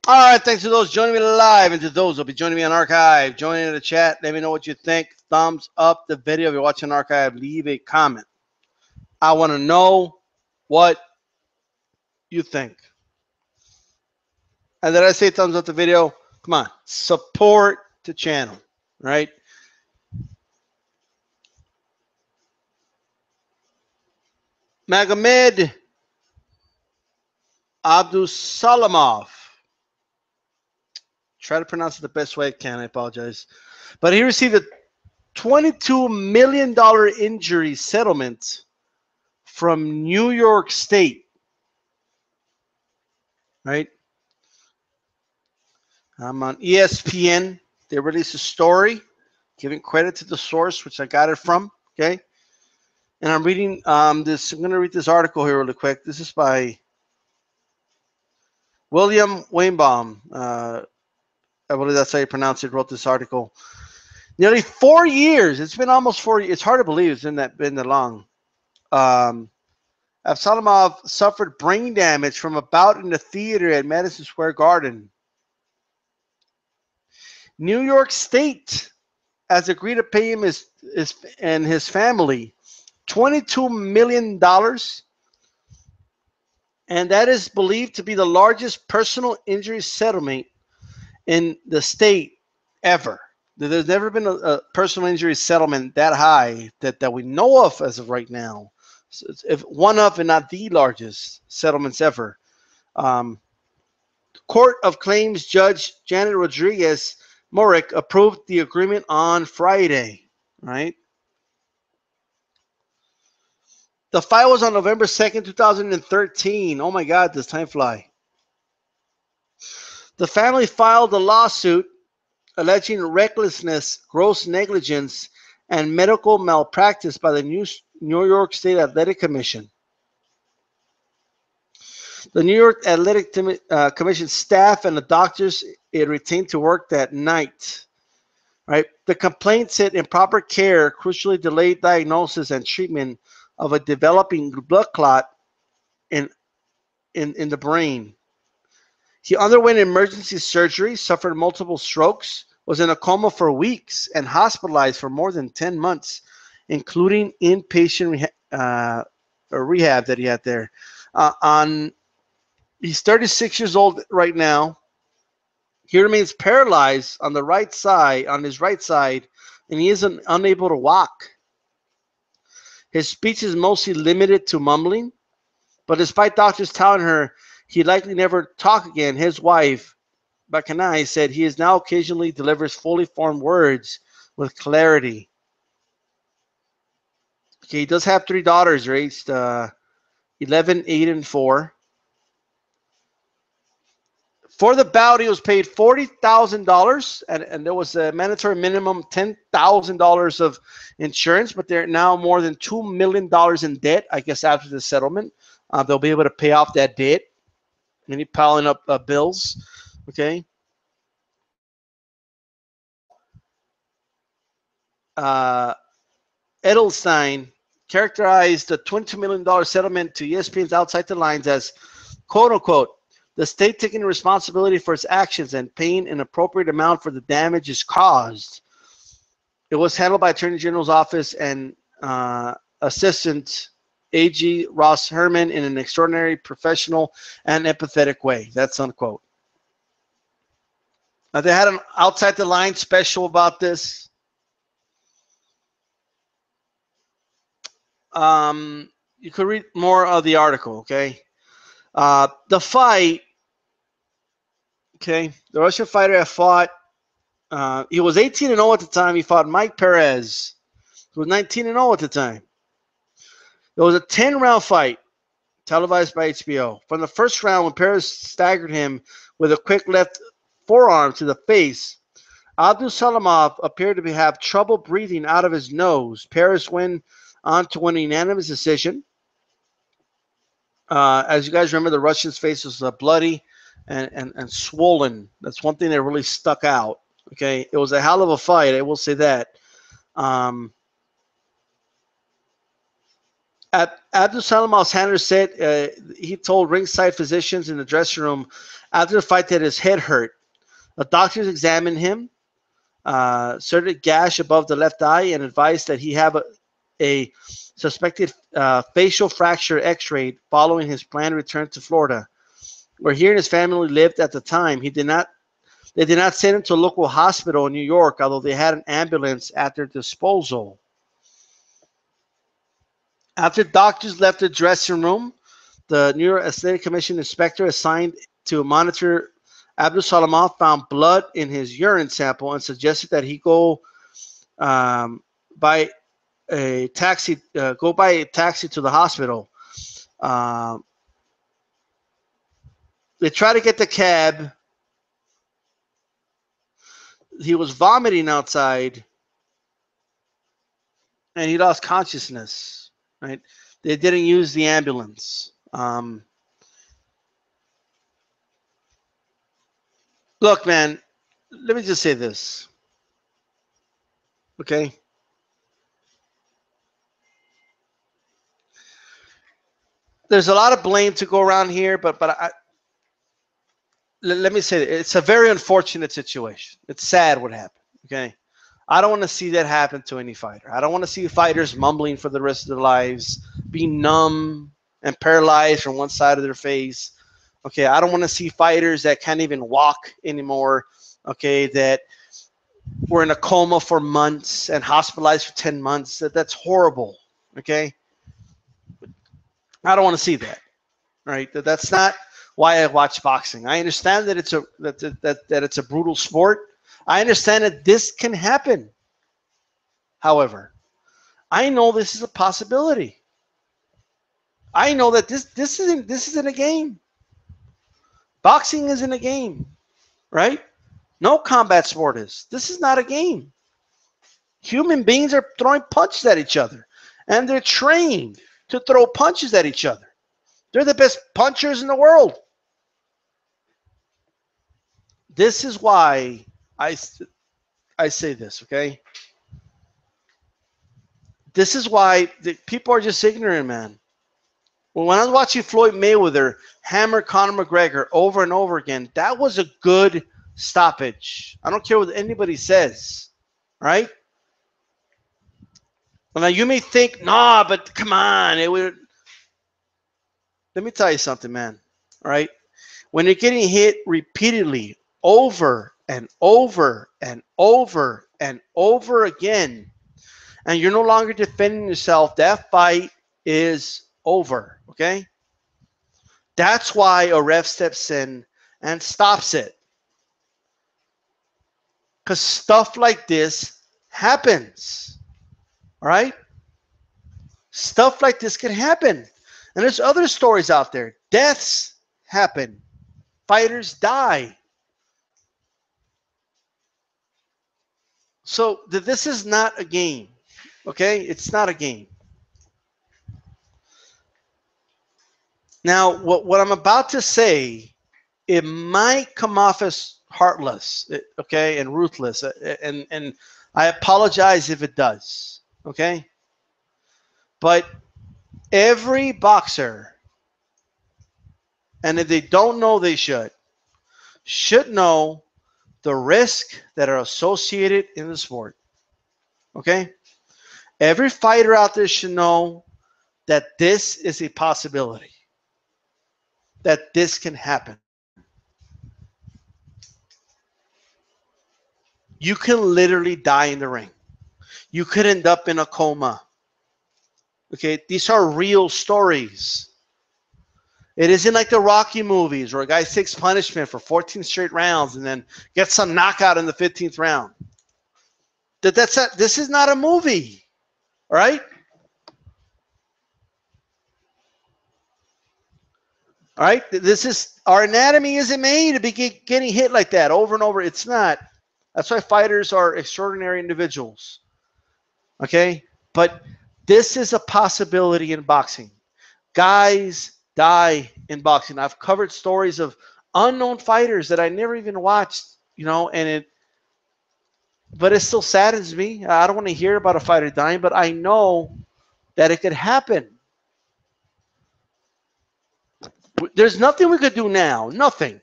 All right, thanks to those joining me live and to those who'll be joining me on archive. Join in the chat. Let me know what you think. Thumbs up the video if you're watching archive. Leave a comment. I want to know what you think. And did I say thumbs up the video? Come on, support the channel, right? Magomed Abdusalamov. Try to pronounce it the best way I can. I apologize. But he received a $22 million injury settlement from New York State, right? I'm on ESPN. They released a story giving credit to the source, which I got it from, okay? And I'm reading this. I'm going to read this article here really quick. This is by William Weinbaum. I believe that's how you pronounce it. Wrote this article. Nearly 4 years. It's been almost 4 years. It's hard to believe it's been that long. Abdusalamov suffered brain damage from a bout in the theater at Madison Square Garden. New York State has agreed to pay him and his family $22 million, and that is believed to be the largest personal injury settlement in the state ever. There's never been a personal injury settlement that high that we know of as of right now. So if one of, and not the largest settlements ever. Court of Claims Judge Janet Rodriguez Morick approved the agreement on Friday, right? The file was on November 2nd, 2013. Oh my God, does time fly? The family filed a lawsuit alleging recklessness, gross negligence, and medical malpractice by the New York State Athletic Commission. The New York Athletic Commission staff and the doctors it retained to work that night. Right? The complaint said improper care crucially delayed diagnosis and treatment of a developing blood clot in the brain. He underwent emergency surgery, suffered multiple strokes, was in a coma for weeks, and hospitalized for more than 10 months, including inpatient rehab that he had there. He's 36 years old right now. He remains paralyzed on the right side, on his right side, and he is unable to walk. His speech is mostly limited to mumbling, but despite doctors telling her he'd likely never talk again, his wife, Bakanai, said he is now occasionally delivers fully formed words with clarity. Okay, he does have 3 daughters, aged 11, 8, and 4. For the bout, he was paid $40,000, and there was a mandatory minimum $10,000 of insurance, but they're now more than $2 million in debt, I guess, after the settlement. They'll be able to pay off that debt. Many piling up bills, okay? Edelstein characterized the $22 million settlement to ESPN's Outside the Lines as, quote unquote, the state taking responsibility for its actions and paying an appropriate amount for the damages caused. It was handled by Attorney General's office and Assistant AG Ross Herman in an extraordinary, professional, and empathetic way. That's unquote. Now, they had an Outside the Line special about this. You could read more of the article, okay? The fight, okay, the Russian fighter had fought, he was 18-0 at the time. He fought Mike Perez, who was 19-0 at the time. It was a 10-round fight, televised by HBO. From the first round, when Perez staggered him with a quick left forearm to the face, Abdusalamov appeared to have trouble breathing out of his nose. Perez went on to win a unanimous decision. As you guys remember, the Russian's face was bloody and swollen. That's one thing that really stuck out. Okay, it was a hell of a fight, I will say that. Abdusalamov's handler said he told ringside physicians in the dressing room after the fight that his head hurt. The doctors examined him, certain gash above the left eye, and advised that he have a suspected facial fracture x-rayed following his planned return to Florida, where he and his family lived at the time. They did not send him to a local hospital in New York, although they had an ambulance at their disposal. After doctors left the dressing room, the New York Athletic Commission inspector assigned to monitor Abdusalamov found blood in his urine sample and suggested that he go by a taxi to the hospital. They tried to get the cab. He was vomiting outside, and he lost consciousness. Right? They didn't use the ambulance. Look, man, let me just say this. Okay? There's a lot of blame to go around here, but let me say it's a very unfortunate situation. It's sad what happened. Okay? I don't want to see that happen to any fighter. I don't want to see fighters mumbling for the rest of their lives, be numb and paralyzed from one side of their face. Okay, I don't want to see fighters that can't even walk anymore. Okay, that were in a coma for months and hospitalized for 10 months. That's horrible. Okay, I don't want to see that. Right? That's not why I watch boxing. I understand that it's a brutal sport. I understand that this can happen. However, I know this is a possibility. I know that this isn't a game. Boxing isn't a game, right? No combat sport is. This is not a game. Human beings are throwing punches at each other, and they're trained to throw punches at each other. They're the best punchers in the world. This is why I say this, okay? This is why people are just ignorant, man. Well, when I was watching Floyd Mayweather hammer Conor McGregor over and over again, that was a good stoppage. I don't care what anybody says, right? Well, now you may think, nah, but come on. Let me tell you something, man, all right? When you're getting hit repeatedly over and over and over and over again, and you're no longer defending yourself, that fight is over, okay? That's why a ref steps in and stops it. Because stuff like this happens, all right? Stuff like this can happen. And there's other stories out there. Deaths happen. Fighters die. So this is not a game, okay? It's not a game. Now, what I'm about to say, it might come off as heartless, okay, and ruthless, and I apologize if it does, okay? But every boxer, and if they don't know, they should know the risks that are associated in the sport, okay? Every fighter out there should know that this is a possibility, that this can happen. You can literally die in the ring. You could end up in a coma. Okay, these are real stories. It isn't like the Rocky movies where a guy takes punishment for 14 straight rounds and then gets some knockout in the 15th round. This is not a movie, all right? All right, our anatomy isn't made to be getting hit like that over and over. It's not. That's why fighters are extraordinary individuals. Okay, but this is a possibility in boxing. Guys die in boxing. I've covered stories of unknown fighters that I never even watched, you know, but it still saddens me. I don't want to hear about a fighter dying, but I know that it could happen. There's nothing we could do now. Nothing.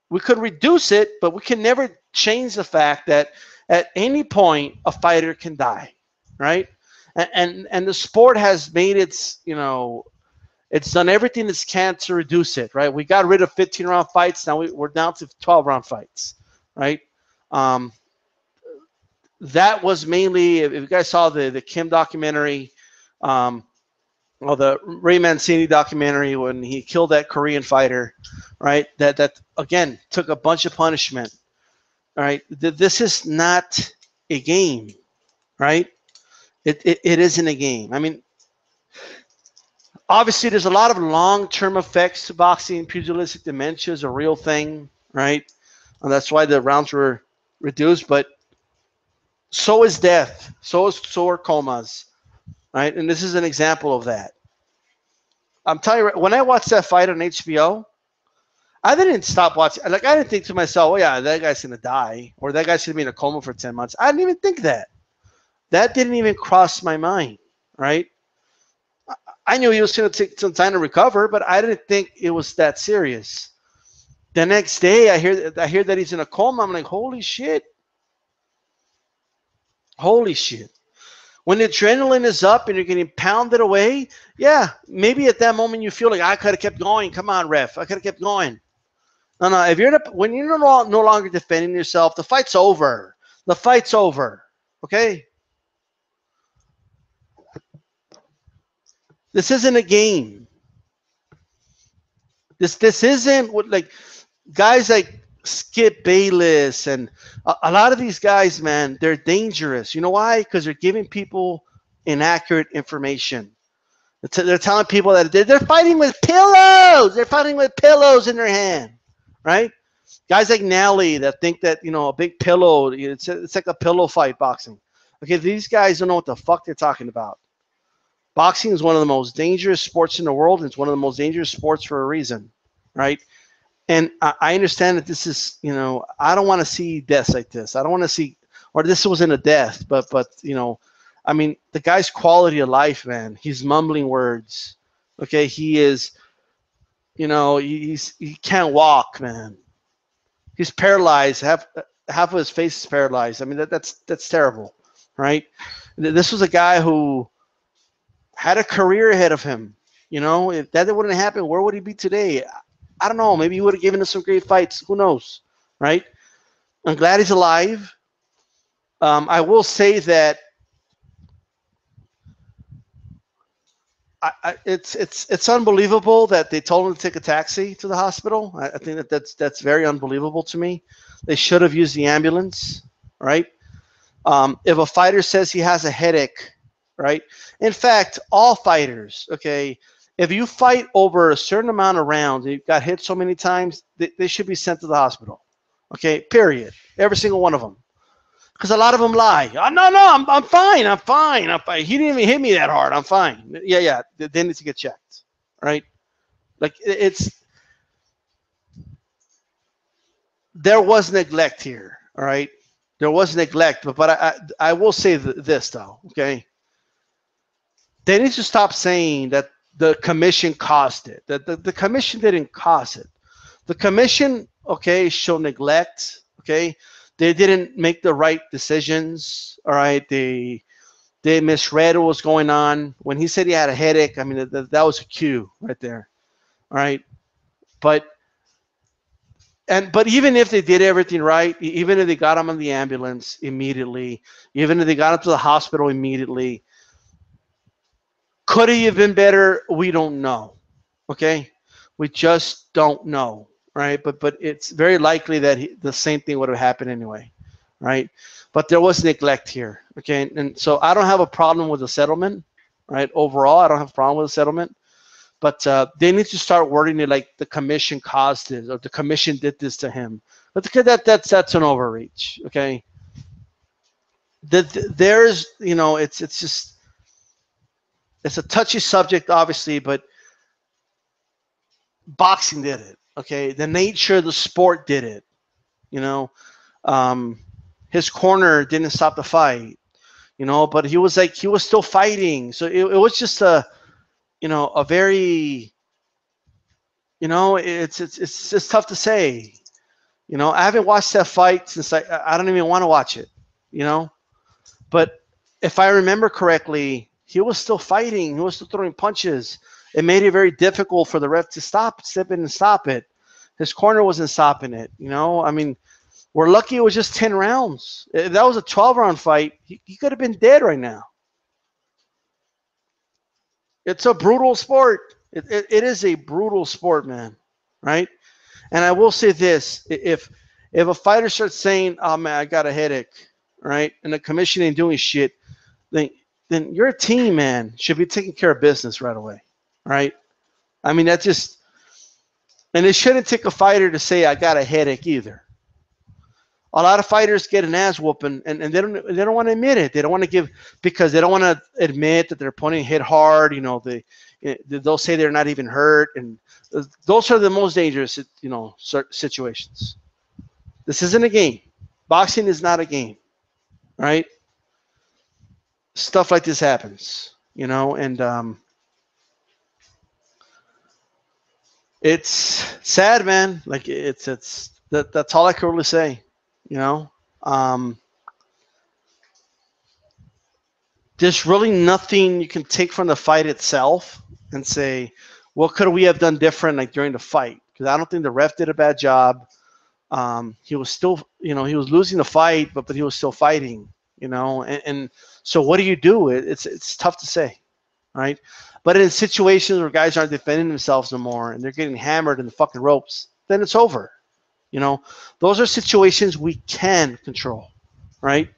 We could reduce it, but we can never change the fact that at any point a fighter can die, right? And the sport has made its, it's done everything it can to reduce it, right? We got rid of 15-round fights. Now we're down to 12-round fights, right? That was mainly, if you guys saw the Kim documentary, or the Ray Mancini documentary when he killed that Korean fighter, right? That again took a bunch of punishment. All right, this is not a game, right? It isn't a game. I mean, obviously, there's a lot of long-term effects to boxing. Pugilistic dementia is a real thing, right? And that's why the rounds were reduced. But so is death. So are comas, right? And this is an example of that. I'm telling you, when I watched that fight on HBO, I didn't stop watching. Like, I didn't think to myself, oh, yeah, that guy's going to die, or that guy's going to be in a coma for 10 months. I didn't even think that. That didn't even cross my mind, right? I knew he was going to take some time to recover, but I didn't think it was that serious. The next day, I hear that he's in a coma. I'm like, holy shit. Holy shit. When the adrenaline is up and you're getting pounded away, yeah, maybe at that moment you feel like I could have kept going. Come on, ref. I could have kept going. No. If when you're no longer defending yourself, the fight's over. The fight's over. Okay? This isn't a game. This isn't what, like, guys like Skip Bayless and a lot of these guys, man, they're dangerous. You know why? Because they're giving people inaccurate information. They're telling people that they're fighting with pillows. They're fighting with pillows in their hand, right? Guys like Nelly that think that, a big pillow, it's like a pillow fight, boxing. Okay, these guys don't know what the fuck they're talking about. Boxing is one of the most dangerous sports in the world, and it's one of the most dangerous sports for a reason, right? And I understand that this is, I don't want to see deaths like this. I don't want to see, or this wasn't a death, but I mean, the guy's quality of life, man. He's mumbling words. Okay, he is, he can't walk, man. He's paralyzed. Half of his face is paralyzed. I mean, that's terrible, right? This was a guy who had a career ahead of him. If that wouldn't happen, where would he be today? I don't know. Maybe he would have given us some great fights. Who knows, right? I'm glad he's alive. I will say that it's unbelievable that they told him to take a taxi to the hospital. I think that's very unbelievable to me. They should have used the ambulance, right? If a fighter says he has a headache, right? In fact, all fighters, okay, if you fight over a certain amount of rounds and you got hit so many times, they should be sent to the hospital, okay, period. Every single one of them. Because a lot of them lie. Oh, no, I'm fine. I'm fine. He didn't even hit me that hard. I'm fine. Yeah. They need to get checked, right? Like, there was neglect here, all right? There was neglect, but I will say this, though, okay? They need to stop saying that the commission caused it. The commission didn't cause it. The commission, okay, showed neglect, okay? They didn't make the right decisions, all right? They misread what was going on. When he said he had a headache, I mean, that was a cue right there, all right? But even if they did everything right, even if they got him on the ambulance immediately, even if they got him to the hospital immediately, could he have been better? We don't know, okay? We just don't know, right? But it's very likely that the same thing would have happened anyway, right? But there was neglect here, okay? And so I don't have a problem with the settlement, right? Overall, I don't have a problem with the settlement. But they need to start wording it like the commission caused it, or the commission did this to him. But that's an overreach, okay? There's, it's just, it's a touchy subject, obviously, but boxing did it, okay? The nature of the sport did it, His corner didn't stop the fight, but he was still fighting. So it was just a very, You know, it's just tough to say. You know, I haven't watched that fight since I don't even want to watch it. You know, but if I remember correctly, he was still fighting. He was still throwing punches. It made it very difficult for the ref to step in and stop it. His corner wasn't stopping it. You know, I mean, we're lucky it was just 10 rounds. If that was a 12-round fight, he could have been dead right now. It's a brutal sport. It is a brutal sport, man. Right? And I will say this: if a fighter starts saying, "Oh man, I got a headache," right, and the commission ain't doing shit, then your team, man, should be taking care of business right away, right? I mean, that just, and it shouldn't take a fighter to say, "I got a headache," either. A lot of fighters get an ass whooping, and they don't want to admit it. They don't want to give, because they don't want to admit that their opponent hit hard. You know, they'll say they're not even hurt, and those are the most dangerous, you know, situations. This isn't a game. Boxing is not a game, right? Stuff like this happens, you know, and it's sad, man. Like that's all I can really say, you know. There's really nothing you can take from the fight itself and say, what could we have done different, like during the fight? Because I don't think the ref did a bad job. He was still, you know, he was losing the fight, but he was still fighting, you know. And so what do? It's tough to say, right? But in situations where guys aren't defending themselves no more and they're getting hammered in the fucking ropes, then it's over. You know, those are situations we can control, right?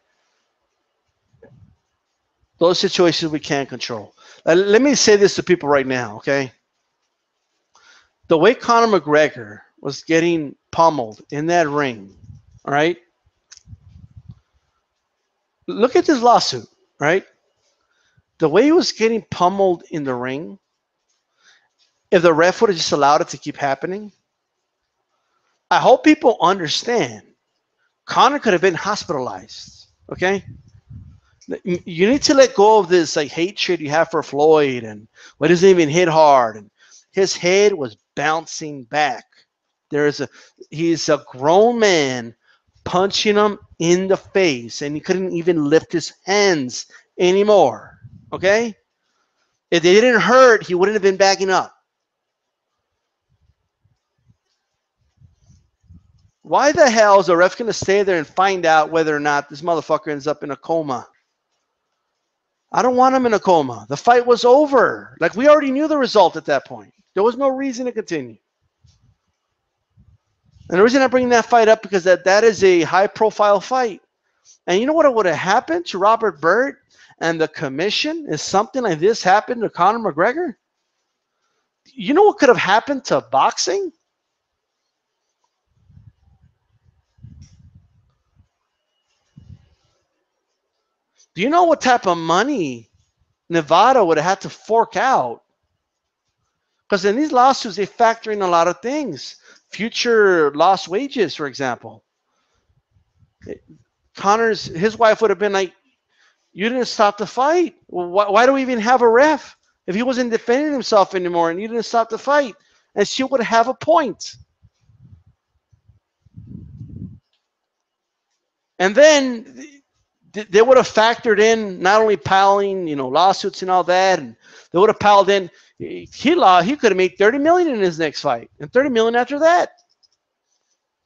Those situations we can control. Let me say this to people right now, okay? The way Conor McGregor was getting pummeled in that ring, all right? Look at this lawsuit, right? The way he was getting pummeled in the ring, if the ref would have just allowed it to keep happening, I hope people understand Conor could have been hospitalized, okay? You need to let go of this like hatred you have for Floyd and what doesn't even hit hard. And his head was bouncing back. He's a grown man punching him in the face, and he couldn't even lift his hands anymore. Okay? If they didn't hurt, he wouldn't have been backing up. Why the hell is the ref going to stay there and find out whether or not this motherfucker ends up in a coma? I don't want him in a coma. The fight was over. Like, we already knew the result at that point. There was no reason to continue. And the reason I bring that fight up because that is a high-profile fight. And you know what would have happened to Robert Byrd and the commission if something like this happened to Conor McGregor? You know what could have happened to boxing? Do you know what type of money Nevada would have had to fork out? Because in these lawsuits, they factor in a lot of things. Future lost wages, for example. His wife would have been like, you didn't stop the fight. Well, why do we even have a ref? If he wasn't defending himself anymore and you didn't stop the fight, and she would have a point. And then they would have factored in not only piling, you know, lawsuits and all that, and they would have piled in. He could have made $30 million in his next fight, and $30 million after that.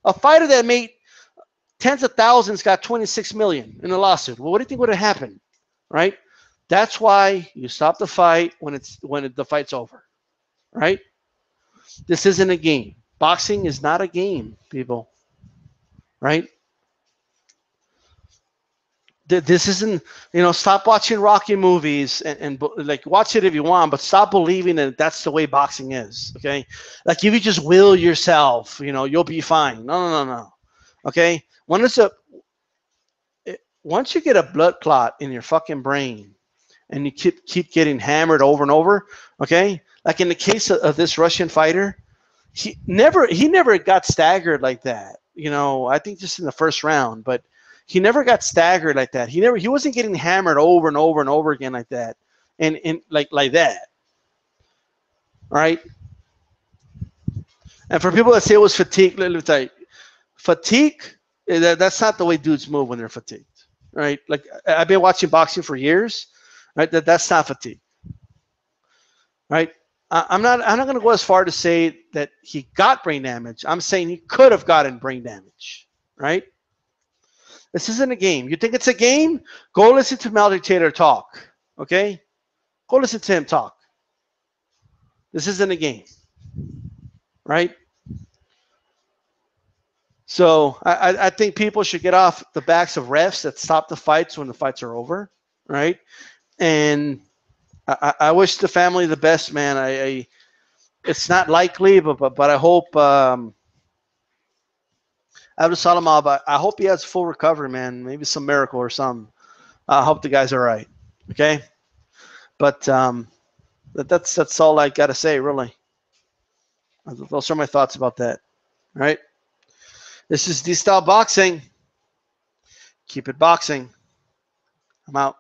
A fighter that made tens of thousands got $26 million in a lawsuit. Well, what do you think would have happened, right? That's why you stop the fight when the fight's over, right? This isn't a game. Boxing is not a game, people, right? This isn't, you know, stop watching Rocky movies and like watch it if you want, but stop believing that that's the way boxing is, okay? Like if you just will yourself, you know, you'll be fine. No. Okay? Once you get a blood clot in your fucking brain and you keep getting hammered over and over, okay? Like in the case of this Russian fighter, he never got staggered like that. You know, I think just in the first round, but he never got staggered like that. He wasn't getting hammered over and over and over again like that, and like that. All right. And for people that say it was fatigue, let me tell you, fatigue, that's not the way dudes move when they're fatigued, right? Like I've been watching boxing for years, right? That's not fatigue, right? I'm not going to go as far to say that he got brain damage. I'm saying he could have gotten brain damage, right? This isn't a game. You think it's a game? Go listen to Mel Dictator talk, okay? Go listen to him talk. This isn't a game, right? So I think people should get off the backs of refs that stop the fights when the fights are over, right? And I wish the family the best, man. It's not likely, but I hope Abdusalamov, I hope he has full recovery, man. Maybe some miracle or something. I hope the guy's all right. Okay, but that's all I gotta say, really. Those are my thoughts about that. All right. This is DStyleBoxing. Keep it boxing. I'm out.